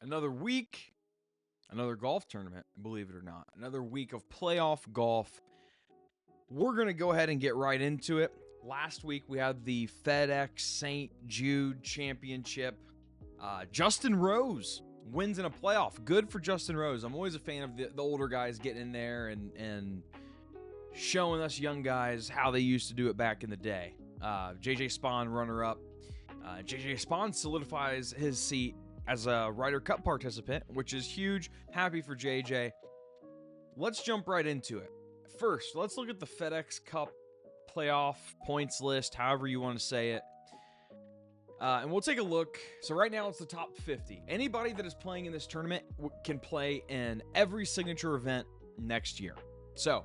Another week, another golf tournament, believe it or not. Another week of playoff golf. We're going to go ahead and get right into it. Last week, we had the FedEx St. Jude Championship. Justin Rose wins in a playoff. Good for Justin Rose. I'm always a fan of the older guys getting in there and showing us young guys how they used to do it back in the day. JJ Spawn, runner-up. JJ Spawn solidifies his seat as a Ryder Cup participant, which is huge. Happy for JJ. Let's jump right into it. First, let's look at the FedEx Cup playoff points list, however you want to say it. And we'll take a look. So right now it's the top 50. Anybody that is playing in this tournament can play in every signature event next year. So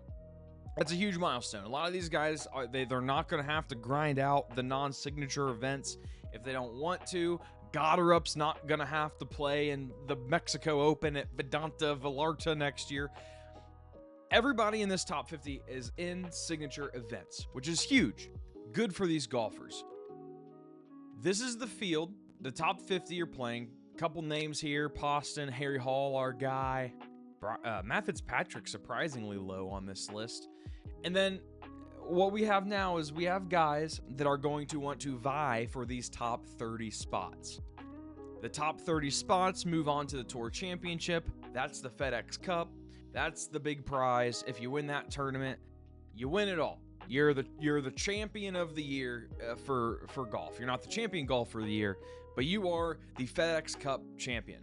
that's a huge milestone. A lot of these guys, they're not going to have to grind out the non-signature events if they don't want to. Goddard's not going to have to play in the Mexico Open at Vedanta Vallarta next year. Everybody in this top 50 is in signature events, which is huge. Good for these golfers. This is the field. The top 50 are playing. Couple names here. Poston, Harry Hall, our guy. Matt Fitzpatrick, surprisingly low on this list. And then what we have now is we have guys that are going to want to vie for these top 30 spots. The top 30 spots move on to the Tour Championship. That's the FedEx Cup. That's the big prize. If you win that tournament, you win it all. You're the champion of the year for golf. You're not the champion golfer of the year, but you are the FedEx Cup champion.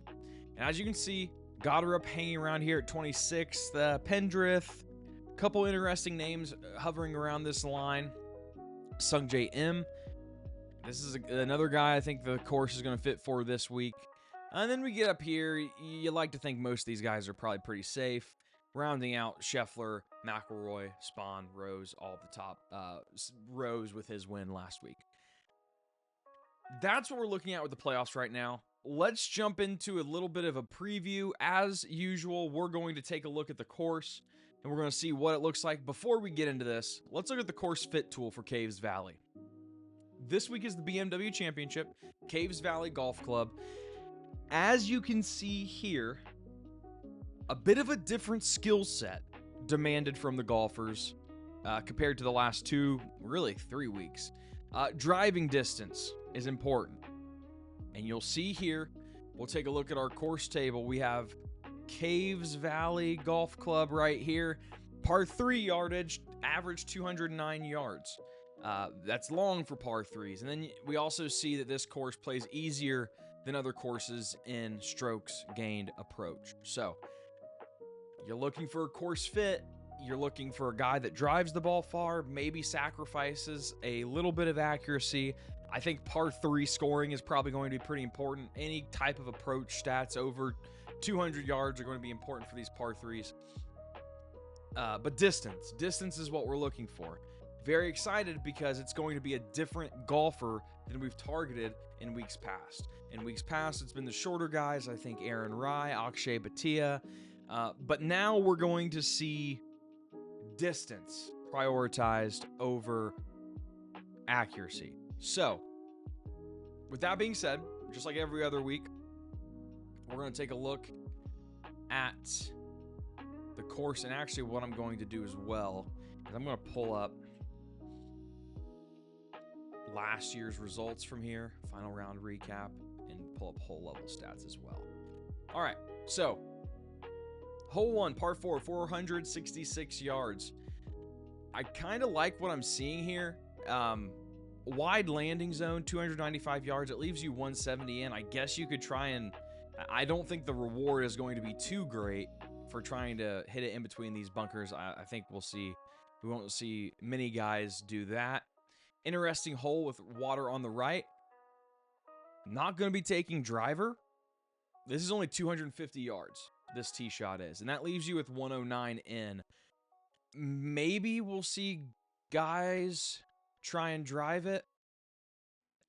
And as you can see, Goddard hanging around here at 26th. Pendrith, a couple interesting names hovering around this line. Sungjae M. This is another guy I think the course is going to fit for this week. And then we get up here. You like to think most of these guys are probably pretty safe. Rounding out Scheffler, McIlroy, Spawn, Rose, all at the top. Rose with his win last week. That's what we're looking at with the playoffs right now. Let's jump into a little bit of a preview. As usual, we're going to take a look at the course, and we're going to see what it looks like. Before we get into this, let's look at the course fit tool for Caves Valley. This week is the BMW Championship, Caves Valley Golf Club. As you can see here, a bit of a different skill set demanded from the golfers compared to the last 2, really 3 weeks. Driving distance is important. And you'll see here, we'll take a look at our course table. We have Caves Valley Golf Club right here. Par 3 yardage, average 209 yards. That's long for par 3s. And then we also see that this course plays easier than other courses in strokes gained approach. So you're looking for a course fit. You're looking for a guy that drives the ball far, maybe sacrifices a little bit of accuracy. I think par 3 scoring is probably going to be pretty important. Any type of approach stats over 200 yards are going to be important for these par 3s. But distance is what we're looking for. Very excited because it's going to be a different golfer than we've targeted in weeks past. In weeks past, it's been the shorter guys. I think Aaron Rai, Akshay Bhatia. But now we're going to see distance prioritized over accuracy. So, with that being said, just like every other week, we're going to take a look at the course. And actually what I'm going to do as well is I'm going to pull up last year's results from here, final round recap, and pull up hole level stats as well. All right, so hole 1, par 4, 466 yards. I kind of like what I'm seeing here. Wide landing zone, 295 yards. It leaves you 170 in. I guess you could try and... I don't think the reward is going to be too great for trying to hit it in between these bunkers. I think we'll see. We won't see many guys do that. Interesting hole with water on the right. Not going to be taking driver. This is only 250 yards, this tee shot is. And that leaves you with 109 in. Maybe we'll see guys try and drive it.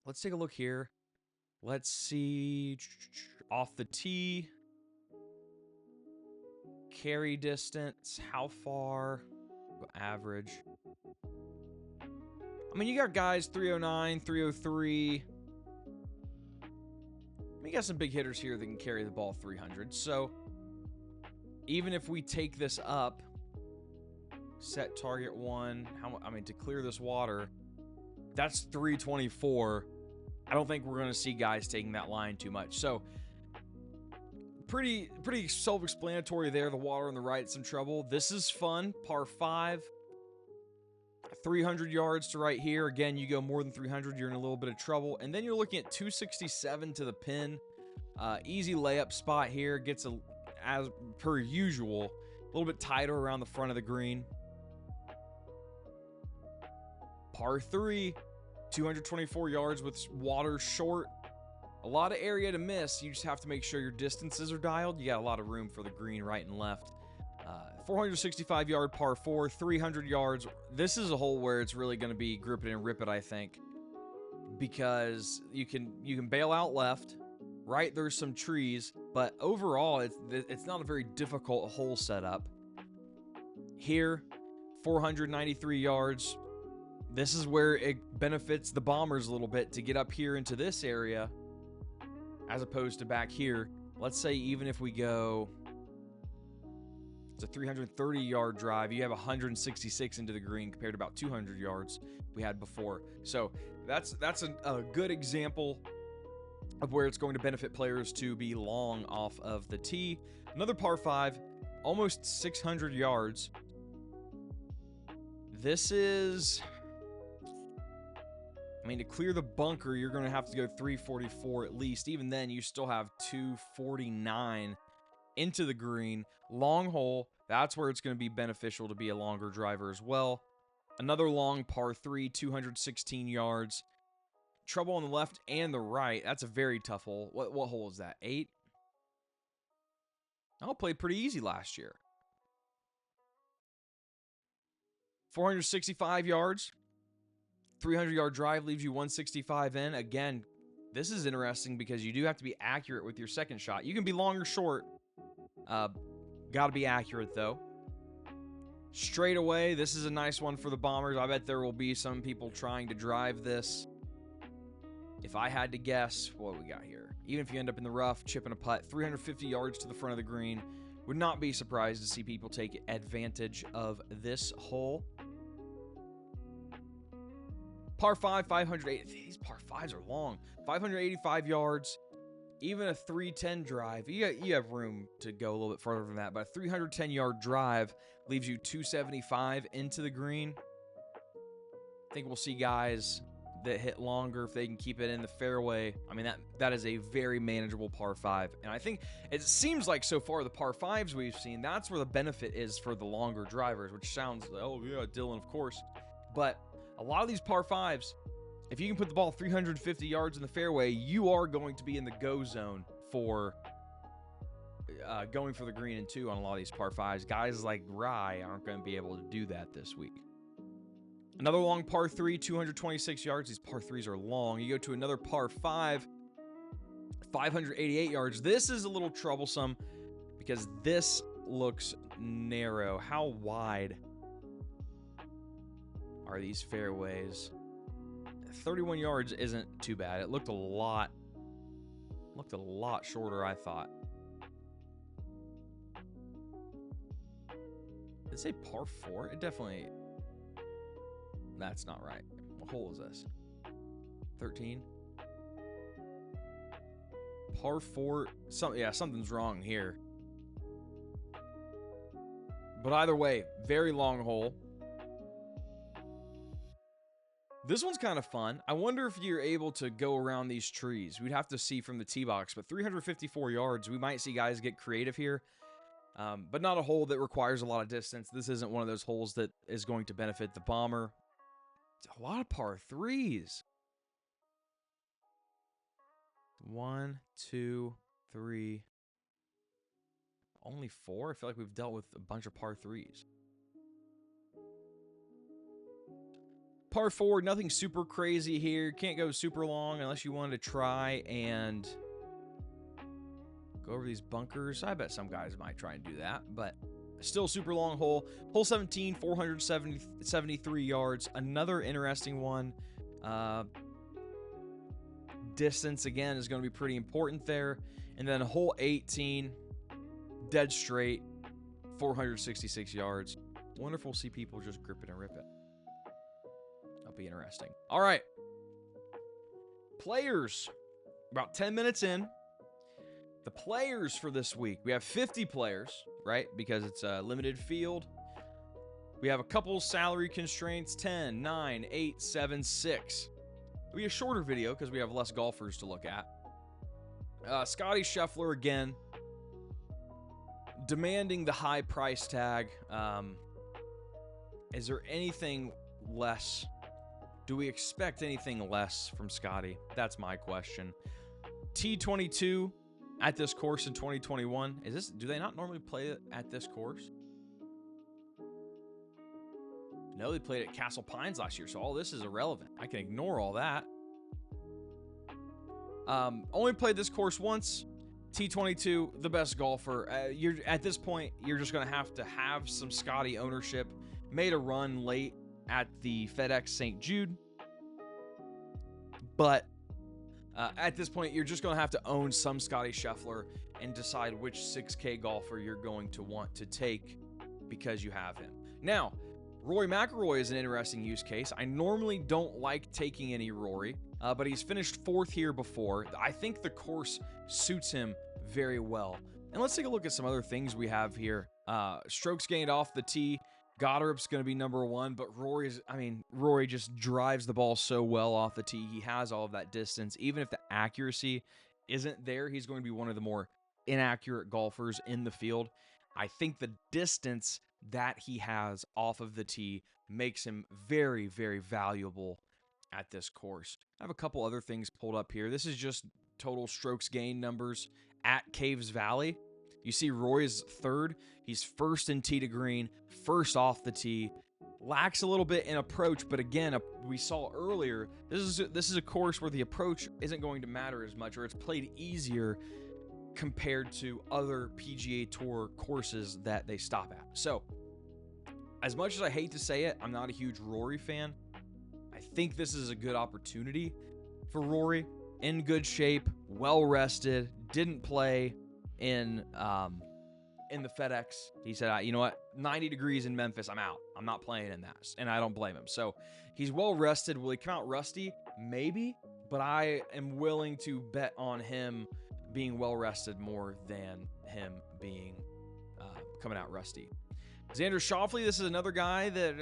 Let's take a look here. Let's see. Off the tee. Carry distance. How far? Average. I mean, you got guys 309, 303. We got some big hitters here that can carry the ball 300. So even if we take this up, set target 1, to clear this water, that's 324. I don't think we're going to see guys taking that line too much. So pretty self-explanatory there. The water on the right, some trouble. This is fun. Par 5. 300 yards to right here. Again, you go more than 300, you're in a little bit of trouble. And then you're looking at 267 to the pin. Easy layup spot here. Gets, as per usual, a little bit tighter around the front of the green. Par 3, 224 yards with water short. A lot of area to miss. You just have to make sure your distances are dialed. You got a lot of room for the green right and left. 465 yard par 4, 300 yards. This is a hole where it's really going to be grip it and rip it, I think, because you can bail out left. Right, there's some trees, but overall, it's not a very difficult hole setup. Here, 493 yards. This is where it benefits the Bombers a little bit to get up here into this area as opposed to back here. Let's say even if we go, it's a 330-yard drive. You have 166 into the green compared to about 200 yards we had before. So that's a good example of where it's going to benefit players to be long off of the tee. Another par 5, almost 600 yards. This is, to clear the bunker, you're going to have to go 344 at least. Even then, you still have 249 into the green. Long hole, that's where it's going to be beneficial to be a longer driver as well. Another long par 3, 216 yards. Trouble on the left and the right. That's a very tough hole. What hole is that? 8? I played pretty easy last year. 465 yards. 300-yard drive leaves you 165 in. Again, this is interesting because you do have to be accurate with your second shot. You can be long or short. Got to be accurate, though. Straight away, this is a nice one for the Bombers. I bet there will be some people trying to drive this. If I had to guess, what we got here? Even if you end up in the rough, chipping a putt, 350 yards to the front of the green. Would not be surprised to see people take advantage of this hole. Par 5, 508. These par 5s are long. 585 yards. Even a 310 drive. You have room to go a little bit further than that. But a 310-yard drive leaves you 275 into the green. I think we'll see guys that hit longer if they can keep it in the fairway. That is a very manageable par 5. And I think it seems like so far the par 5s we've seen, that's where the benefit is for the longer drivers, which sounds, oh yeah, Dylan, of course. But a lot of these par 5s, if you can put the ball 350 yards in the fairway, you are going to be in the go zone for going for the green and 2 on a lot of these par 5s. Guys like Rye aren't going to be able to do that this week. Another long par 3, 226 yards. These par 3s are long. You go to another par 5, 588 yards. This is a little troublesome because this looks narrow. How wide are these fairways? 31 yards isn't too bad. It looked a lot shorter, I thought. Did it say par 4? It definitely... That's not right. What hole is this? 13? Par 4. Something's wrong here. But either way, very long hole. This one's kind of fun. I wonder if you're able to go around these trees. We'd have to see from the tee box, but 354 yards. We might see guys get creative here. But not a hole that requires a lot of distance. This isn't one of those holes that is going to benefit the Bomber. A lot of par 3s. 1, 2, 3. Only 4? I feel like we've dealt with a bunch of par 3s. Par 4, nothing super crazy here. Can't go super long unless you wanted to try and go over these bunkers. I bet some guys might try and do that, but still super long hole. Hole 17, 473 yards. Another interesting one. Distance, again, is going to be pretty important there. And then hole 18, dead straight, 466 yards. Wonder if we'll see people just grip it and rip it. That'll be interesting. All right. Players. About 10 minutes in. The players for this week. We have 50 players, right? Because it's a limited field. We have a couple salary constraints. 10, 9, 8, 7, 6. It'll be a shorter video because we have less golfers to look at. Scotty Scheffler again. Demanding the high price tag. Is there anything less? Do we expect anything less from Scotty? That's my question. T22 at this course in 2021. Do they not normally play it at this course? No, they played at Castle Pines last year, so all this is irrelevant. I can ignore all that. Only played this course once. T22, the best golfer. At this point, you're just going to have some Scotty ownership. Made a run late at the FedEx St. Jude. But at this point, you're just going to have to own some Scotty Scheffler and decide which 6K golfer you're going to want to take because you have him. Now, Rory McIlroy is an interesting use case. I normally don't like taking any Rory, but he's finished 4th here before. I think the course suits him very well. And let's take a look at some other things we have here. Strokes gained off the tee. Goddard's going to be number 1, but Rory just drives the ball so well off the tee. He has all of that distance. Even if the accuracy isn't there, he's going to be one of the more inaccurate golfers in the field. I think the distance that he has off of the tee makes him very, very valuable at this course. I have a couple other things pulled up here. This is just total strokes gained numbers at Caves Valley. You see Roy's 3rd. He's 1st in tee to green, 1st off the tee. Lacks a little bit in approach, but again, we saw earlier, this is a course where the approach isn't going to matter as much, or it's played easier compared to other PGA Tour courses that they stop at. So, as much as I hate to say it, I'm not a huge Rory fan. I think this is a good opportunity for Rory. In good shape, well rested, didn't play in the FedEx. He said, you know what, 90 degrees in Memphis, I'm out. I'm not playing in that, and I don't blame him. So he's well rested. Will he come out rusty? Maybe, but I am willing to bet on him being well rested more than him being coming out rusty. Xander Schauffele, this is another guy that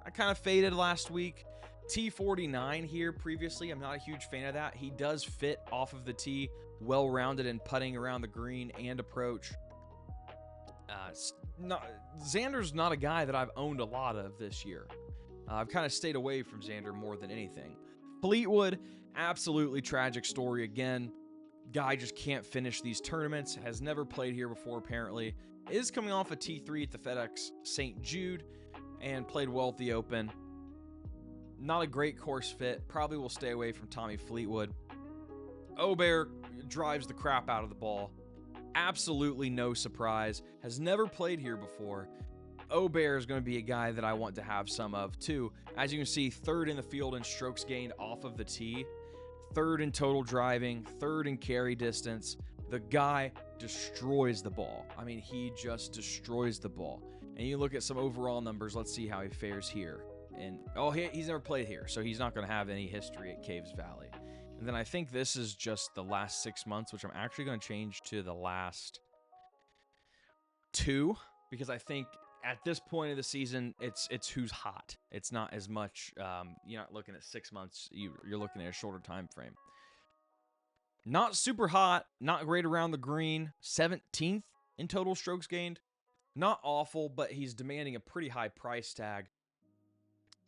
I kind of faded last week. T49 here previously. I'm not a huge fan of that. He does fit off of the tee, well-rounded in putting around the green and approach. Xander's not a guy that I've owned a lot of this year. I've kind of stayed away from Xander more than anything. Fleetwood, absolutely tragic story again. Guy just can't finish these tournaments. Has never played here before, apparently. Is coming off a T3 at the FedEx St. Jude and played well at the Open. Not a great course fit. Probably will stay away from Tommy Fleetwood. Aubert drives the crap out of the ball. Absolutely no surprise. Has never played here before. Aubert is going to be a guy that I want to have some of too. As you can see, 3rd in the field in strokes gained off of the tee. 3rd in total driving. 3rd in carry distance. The guy destroys the ball. I mean, he just destroys the ball. And you look at some overall numbers. Let's see how he fares here. And he's never played here, so he's not going to have any history at Caves Valley. And then I think this is just the last 6 months, which I'm actually going to change to the last 2, because I think at this point of the season, it's who's hot. It's not as much. You're not looking at 6 months. You're looking at a shorter time frame. Not super hot. Not great around the green. 17th in total strokes gained. Not awful, but he's demanding a pretty high price tag.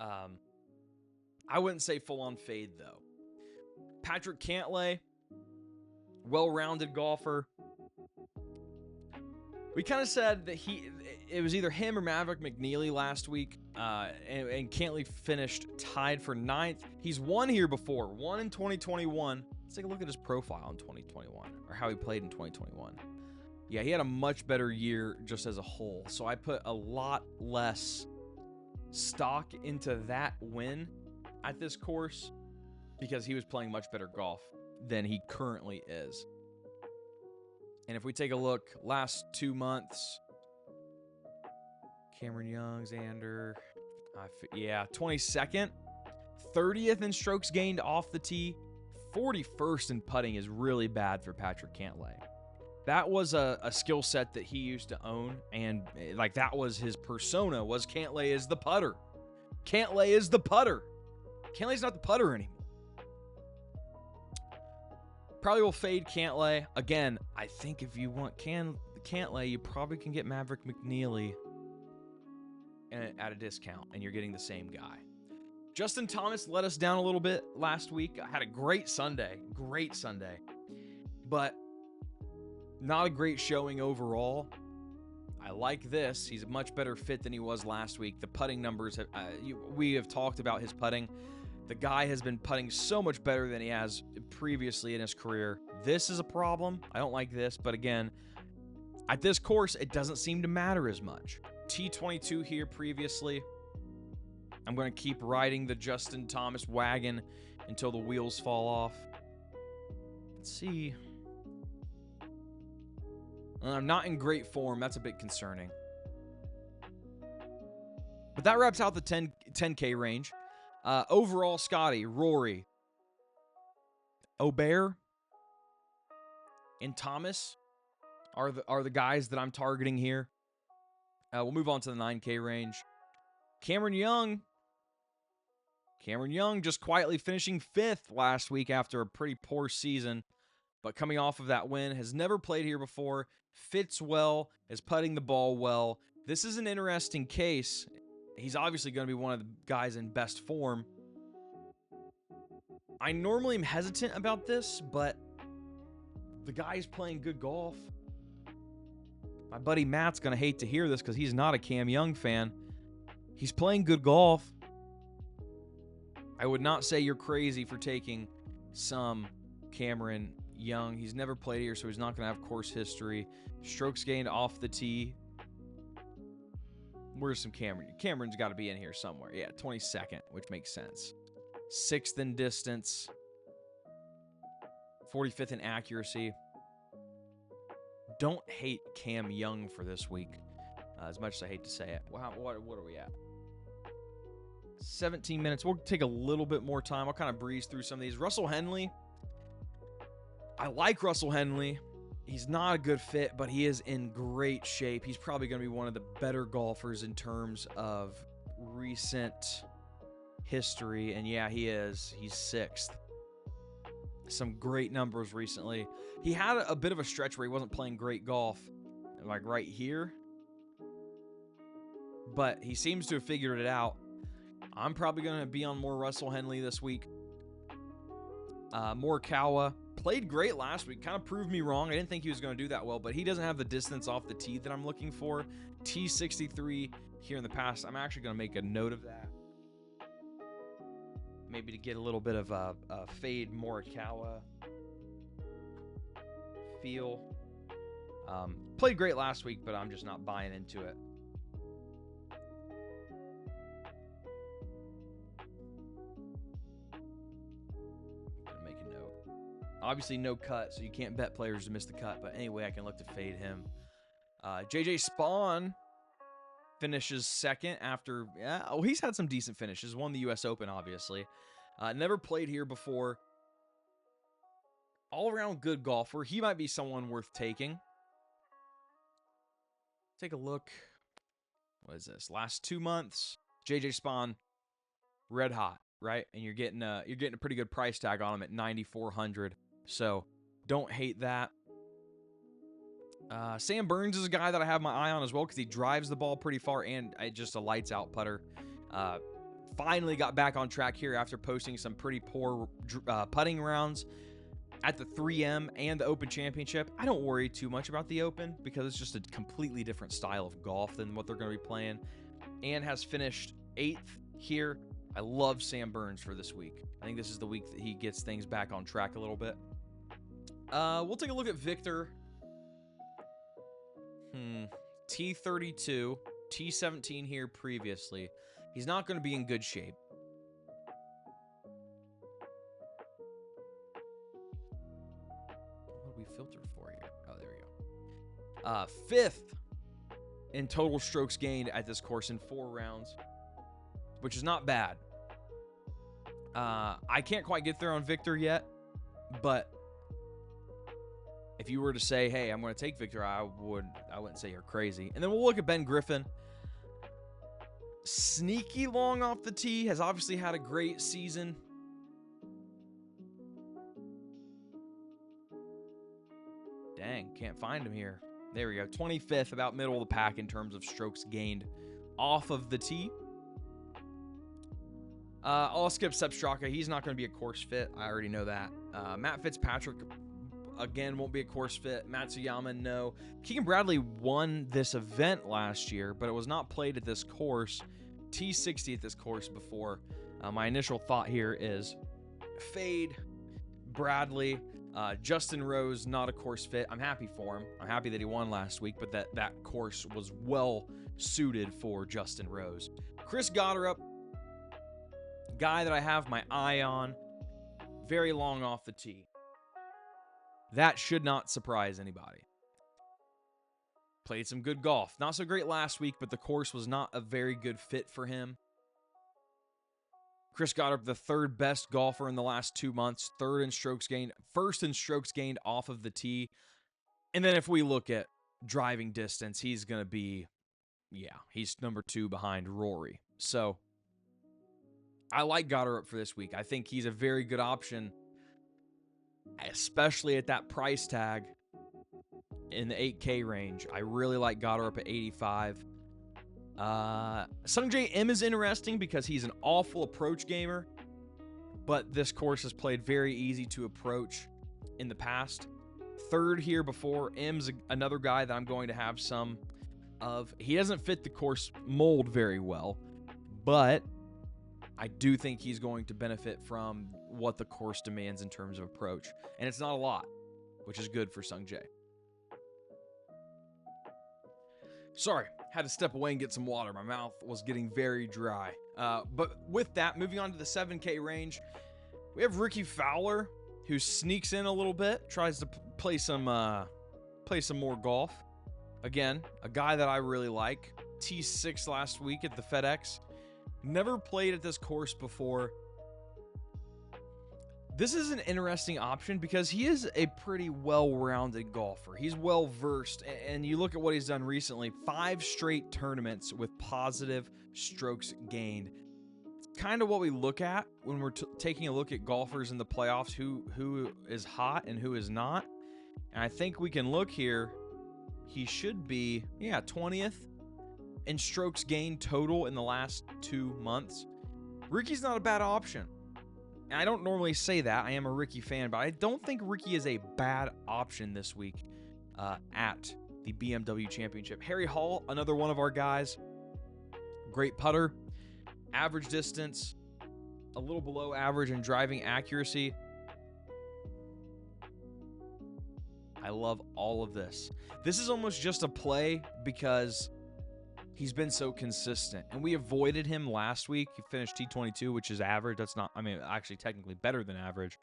I wouldn't say full-on fade, though. Patrick Cantlay, well-rounded golfer. We kind of said that it was either him or Maverick McNeely last week, and Cantlay finished tied for 9th. He's won here before, won in 2021. Let's take a look at his profile in 2021, or how he played in 2021. Yeah, he had a much better year just as a whole, so I put a lot less stock into that win at this course because he was playing much better golf than he currently is. And if we take a look, last 2 months, Cameron Young, Xander, 22nd, 30th in strokes gained off the tee, 41st in putting is really bad for Patrick Cantlay. That was a skill set that he used to own, and like that was his persona, was Cantlay is the putter. Cantlay is the putter. Cantlay's not the putter anymore. Probably will fade Cantlay. Again, I think if you want Cantlay, you probably can get Maverick McNeely at a discount, and you're getting the same guy. Justin Thomas let us down a little bit last week. I had a great Sunday, but not a great showing overall. I like this. He's a much better fit than he was last week. The putting numbers, we have talked about his putting. The guy has been putting so much better than he has previously in his career. This is a problem. I don't like this, but again, at this course, it doesn't seem to matter as much. T22 here previously. I'm going to keep riding the Justin Thomas wagon until the wheels fall off. Let's see. I'm not in great form. That's a bit concerning. But that wraps out the 10K range. Overall, Scotty, Rory, Aubert, and Thomas are the guys that I'm targeting here. We'll move on to the 9K range. Cameron Young just quietly finishing 5th last week after a pretty poor season, but coming off of that win, has never played here before, fits well, is putting the ball well. This is an interesting case. He's obviously going to be one of the guys in best form. I normally am hesitant about this, but the guy's playing good golf. My buddy Matt's going to hate to hear this because he's not a Cam Young fan. He's playing good golf. I would not say you're crazy for taking some Cameron Young. He's never played here, so he's not going to have course history. Strokes gained off the tee. Where's some Cameron? Cameron's got to be in here somewhere. Yeah, 22nd, which makes sense. 6th in distance. 45th in accuracy. Don't hate Cam Young for this week, as much as I hate to say it. Wow, what are we at? 17 minutes. We'll take a little bit more time. I'll kind of breeze through some of these. Russell Henley. I like Russell Henley. He's not a good fit, but he is in great shape. He's probably going to be one of the better golfers in terms of recent history. And yeah, he is. He's 6th. Some great numbers recently. He had a bit of a stretch where he wasn't playing great golf, like right here. But he seems to have figured it out. I'm probably going to be on more Russell Henley this week. Morikawa played great last week. Kind of proved me wrong. I didn't think he was going to do that well, but he doesn't have the distance off the tee that I'm looking for. T63 here in the past. I'm actually going to make a note of that. Maybe to get a little bit of a fade Morikawa feel. Played great last week, but I'm just not buying into it. Make a note. Obviously no cut, so you can't bet players to miss the cut, but anyway, I can look to fade him. JJ Spawn finishes 2nd after, he's had some decent finishes. Won the U.S. Open, obviously. Never played here before. All-around good golfer. He might be someone worth taking. Take a look. What is this? Last 2 months, JJ Spawn, red hot, right? And you're getting a pretty good price tag on him at $9,400. So don't hate that. Sam Burns is a guy that I have my eye on as well because he drives the ball pretty far and just a lights out putter. Finally got back on track here after posting some pretty poor putting rounds at the 3M and the Open Championship. I don't worry too much about the Open because it's just a completely different style of golf than what they're going to be playing, and has finished 8th here. I love Sam Burns for this week. I think this is the week that he gets things back on track a little bit. We'll take a look at Victor. T32, T17 here previously. He's not going to be in good shape. here. Oh, there we go. Fifth in total strokes gained at this course in 4 rounds, which is not bad. I can't quite get there on Victor yet, but if you were to say, hey, I'm going to take Victor, I wouldn't say you're crazy. And then we'll look at Ben Griffin. Sneaky long off the tee, has obviously had a great season. Dang, can't find him here. There we go. 25th, about middle of the pack in terms of strokes gained off of the tee. I'll skip Sepp Straka. He's not going to be a course fit. I already know that. Matt Fitzpatrick, again, won't be a course fit. Matsuyama, no. Keegan Bradley won this event last year, but it was not played at this course. T60 at this course before. My initial thought here is fade Bradley. Justin Rose, not a course fit. I'm happy for him. I'm happy that he won last week, but that course was well suited for Justin Rose. Chris Gotterup, guy that I have my eye on, very long off the tee. That should not surprise anybody. Played some good golf. Not so great last week, but the course was not a very good fit for him. Chris Gotterup, the third best golfer in the last 2 months, third in strokes gained, first in strokes gained off of the tee. And then if we look at driving distance, he's going to be, he's number 2 behind Rory. So I like Gotterup for this week. I think he's a very good option, especially at that price tag in the 8K range. I really like Gotterup at 85. Sungjae Im is interesting because he's an awful approach gamer, but this course has played very easy to approach in the past. Third here before. Im's another guy that I'm going to have some of. He doesn't fit the course mold very well, but I do think he's going to benefit from what the course demands in terms of approach. And it's not a lot, which is good for Sungjae. Sorry, had to step away and get some water. My mouth was getting very dry. But with that, moving on to the 7K range, we have Ricky Fowler, who sneaks in a little bit, tries to play some more golf. Again, a guy that I really like. T6 last week at the FedEx. Never played at this course before. This is an interesting option because he is a pretty well-rounded golfer. He's well-versed, and you look at what he's done recently, 5 straight tournaments with positive strokes gained. It's kind of what we look at when we're taking a look at golfers in the playoffs, who is hot and who is not. And I think we can look here. He should be, 20th in strokes gained total in the last 2 months. Ricky's not a bad option. And I don't normally say that. I am a Ricky fan, but I don't think Ricky is a bad option this week at the BMW Championship. Harry Hall, another one of our guys. Great putter. Average distance. A little below average in driving accuracy. I love all of this. This is almost just a play because he's been so consistent, and we avoided him last week. He finished T22, which is average. That's not, actually technically better than average.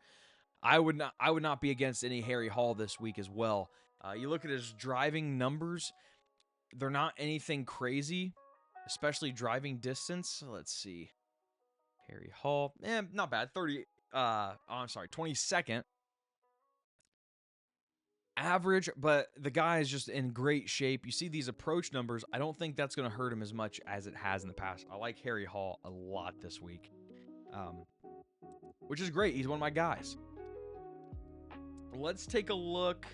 I would not be against any Harry Hall this week as well. You look at his driving numbers, they're not anything crazy, especially driving distance. Let's see. Harry Hall, not bad. 22nd. Average, but the guy is just in great shape. You see these approach numbers. I don't think that's going to hurt him as much as it has in the past. I like Harry Hall a lot this week, which is great. He's one of my guys. Let's take a look.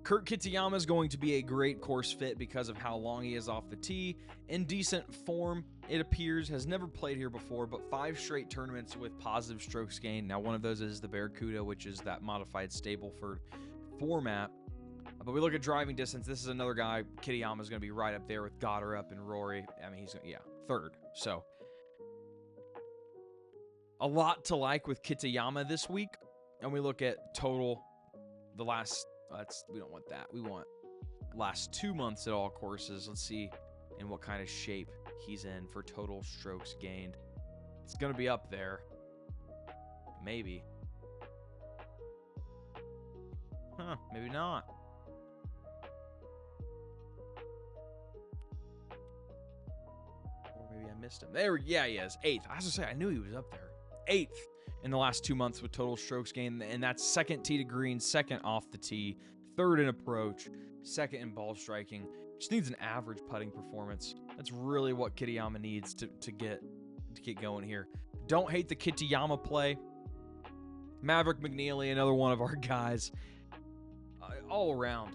Kurt Kitayama is going to be a great course fit because of how long he is off the tee. In decent form, it appears. Has never played here before, but 5 straight tournaments with positive strokes gained. Now, one of those is the Barracuda, which is that modified Stableford format. But we look at driving distance. This is another guy. Kitayama is going to be right up there with Gotterup and Rory. He's third. So a lot to like with Kitayama this week. And we look at total the last. We don't want that. We want last 2 months at all courses. Let's see in what kind of shape he's in for total strokes gained. It's going to be up there. Maybe. Maybe not. Or maybe I missed him. Yeah, he is. 8th. I was going to say, I knew he was up there. 8th in the last 2 months with total strokes gained, and that's 2nd tee to green, 2nd off the tee, 3rd in approach, 2nd in ball striking. Just needs an average putting performance. That's really what Kitayama needs to get going here. Don't hate the Kitayama play. Maverick McNeely, another one of our guys. All around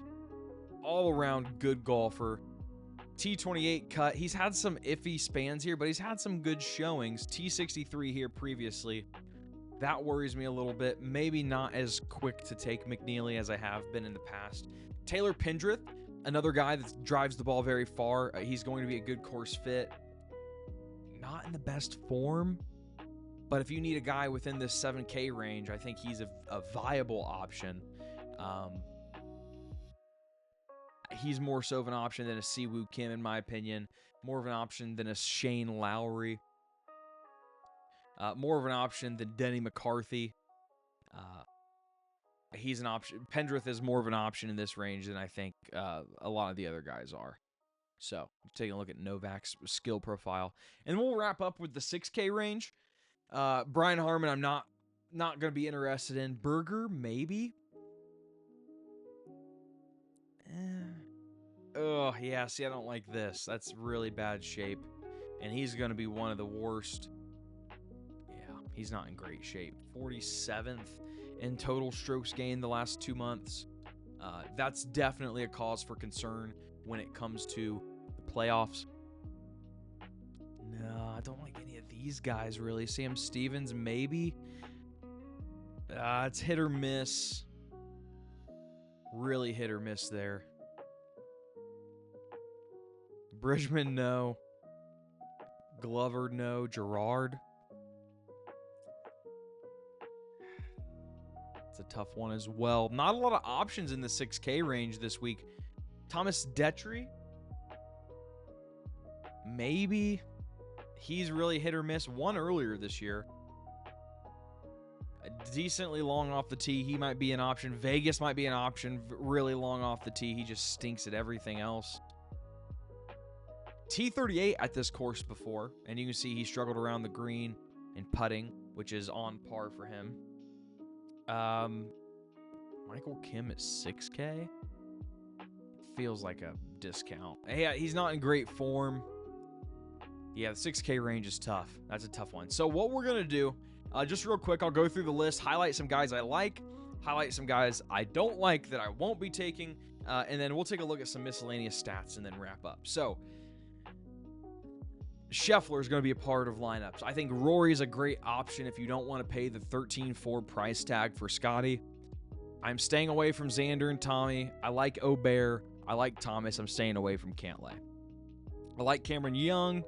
good golfer. T28 cut. He's had some iffy spans here, but he's had some good showings. T63 here previously. That worries me a little bit. Maybe not as quick to take McNeely as I have been in the past. Taylor Pendrith, another guy that drives the ball very far. He's going to be a good course fit. Not in the best form, but if you need a guy within this 7K range, I think he's a viable option. He's more so of an option than a Siwoo Kim, in my opinion. More of an option than a Shane Lowry. More of an option than Denny McCarthy. He's an option. Pendrith is more of an option in this range than I think a lot of the other guys are. So, taking a look at Novak's skill profile. And we'll wrap up with the 6K range. Brian Harmon, I'm not going to be interested in. Berger, maybe. Oh, yeah, see, I don't like this. That's really bad shape. And he's going to be one of the worst. Yeah, he's not in great shape. 47th in total strokes gained the last 2 months. That's definitely a cause for concern when it comes to the playoffs. No, I don't like any of these guys, really. Sam Stevens, maybe. It's hit or miss. Really hit or miss there. Bridgman, no. Glover, no. Gerard. It's a tough one as well. Not a lot of options in the 6K range this week. Thomas Detry. Maybe. He's really hit or miss. One earlier this year. Decently long off the tee. He might be an option. Vegas might be an option. Really long off the tee. He just stinks at everything else. T38 at this course before, and you can see he struggled around the green and putting, which is on par for him. Michael Kim at 6K? Feels like a discount. Yeah, he's not in great form. Yeah, the 6K range is tough. That's a tough one. So what we're going to do, just real quick, I'll go through the list, highlight some guys I like, highlight some guys I don't like that I won't be taking, and then we'll take a look at some miscellaneous stats and then wrap up. So, Scheffler is going to be a part of lineups. I think Rory is a great option if you don't want to pay the 13.4 price tag for Scotty. I'm staying away from Xander and Tommy. I like Aubert. I like Thomas. I'm staying away from Cantlay. I like Cameron Young.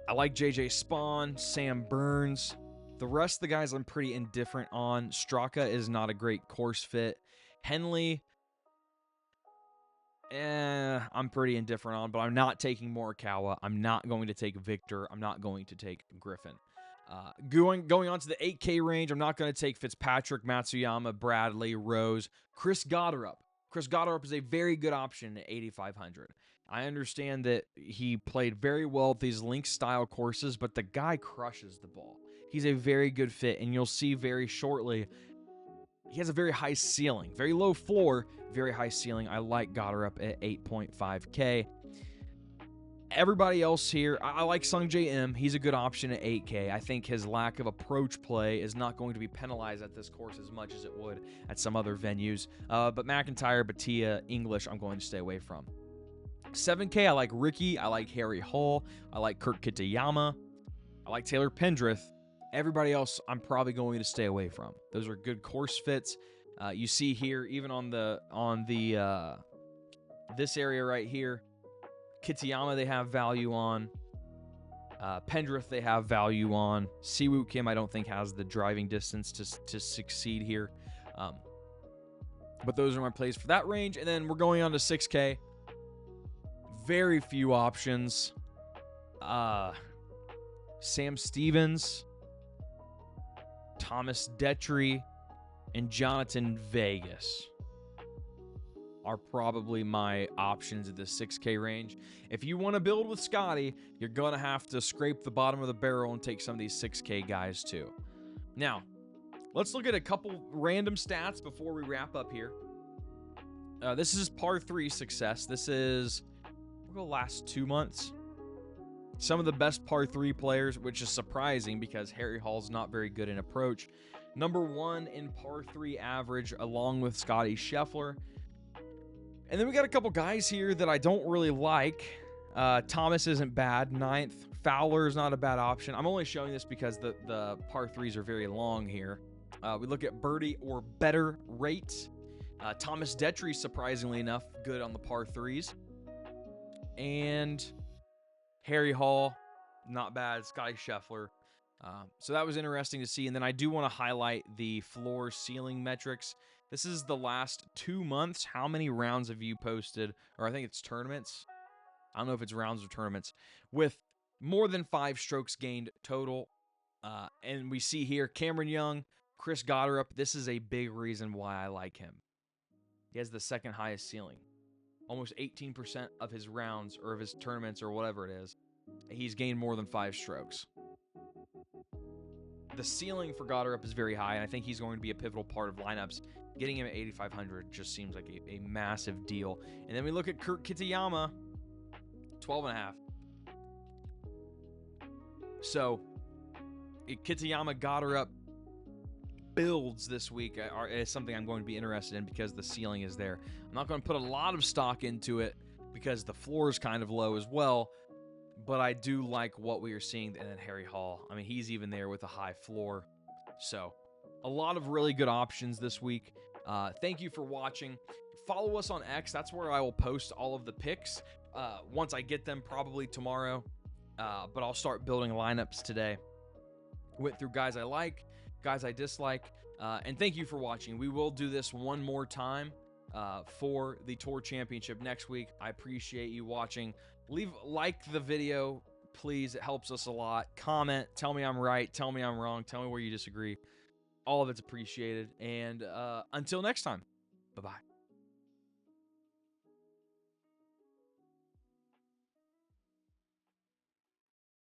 I like JJ Spawn, Sam Burns. The rest of the guys I'm pretty indifferent on. Straka is not a great course fit. Henley, I'm pretty indifferent on, but I'm not taking Morikawa. I'm not going to take Victor. I'm not going to take Griffin. Going on to the 8K range, I'm not going to take Fitzpatrick, Matsuyama, Bradley, Rose, Chris Gotterup. Chris Gotterup is a very good option at 8,500. I understand that he played very well at these link-style courses, but the guy crushes the ball. He's a very good fit, and you'll see very shortly he has a very high ceiling. Very low floor, very high ceiling. I like Gotterup at 8.5K. Everybody else here, I like Sungjae Im. He's a good option at 8K. I think his lack of approach play is not going to be penalized at this course as much as it would at some other venues. But McIntyre, Batia, English, I'm going to stay away from. 7K, I like Ricky. I like Harry Hall. I like Kurt Kitayama. I like Taylor Pendrith. Everybody else, I'm probably going to stay away from. Those are good course fits. You see here, even on the this area right here, Kitayama they have value on. Pendrith they have value on. Siwoo Kim I don't think has the driving distance to succeed here. But those are my plays for that range. And then we're going on to 6K. Very few options. Sam Stevens, Thomas Detry, and Jonathan Vegas are probably my options at the 6K range. If you want to build with Scotty, you're going to have to scrape the bottom of the barrel and take some of these 6K guys too. Now, let's look at a couple random stats before we wrap up here. This is par 3 success. This is the last 2 months. Some of the best par 3 players, which is surprising because Harry Hall's not very good in approach. Number 1 in par 3 average, along with Scotty Scheffler. And then we got a couple guys here that I don't really like. Thomas isn't bad, 9th. Fowler is not a bad option. I'm only showing this because the par 3s are very long here. We look at birdie or better rates. Thomas Detry, surprisingly enough, good on the par 3s. And Harry Hall, not bad. Scotty Scheffler. So that was interesting to see. And then I do want to highlight the floor ceiling metrics. This is the last 2 months. How many rounds have you posted? Or I think it's tournaments. I don't know if it's rounds or tournaments. With more than 5 strokes gained total. And we see here Cameron Young, Chris Gotterup. This is a big reason why I like him. He has the second highest ceiling. Almost 18% of his rounds or of his tournaments or whatever it is, he's gained more than 5 strokes. The ceiling for Gotterup is very high, and I think he's going to be a pivotal part of lineups. Getting him at 8,500 just seems like a massive deal. And then we look at Kurt Kitayama, 12.5. So, Kitayama Gotterup builds this week is something I'm going to be interested in because the ceiling is there. I'm not going to put a lot of stock into it because the floor is kind of low as well, but I do like what we are seeing. And then Harry Hall, I mean, he's even there with a high floor. So a lot of really good options this week. Thank you for watching. Follow us on X. That's where I will post all of the picks once I get them, probably tomorrow. But I'll start building lineups today. Went through guys I like, guys I dislike, and thank you for watching. We will do this one more time for the Tour Championship next week. I appreciate you watching. Like the video, please. It helps us a lot. Comment. Tell me I'm right. Tell me I'm wrong. Tell me where you disagree. All of it's appreciated. And until next time, bye-bye.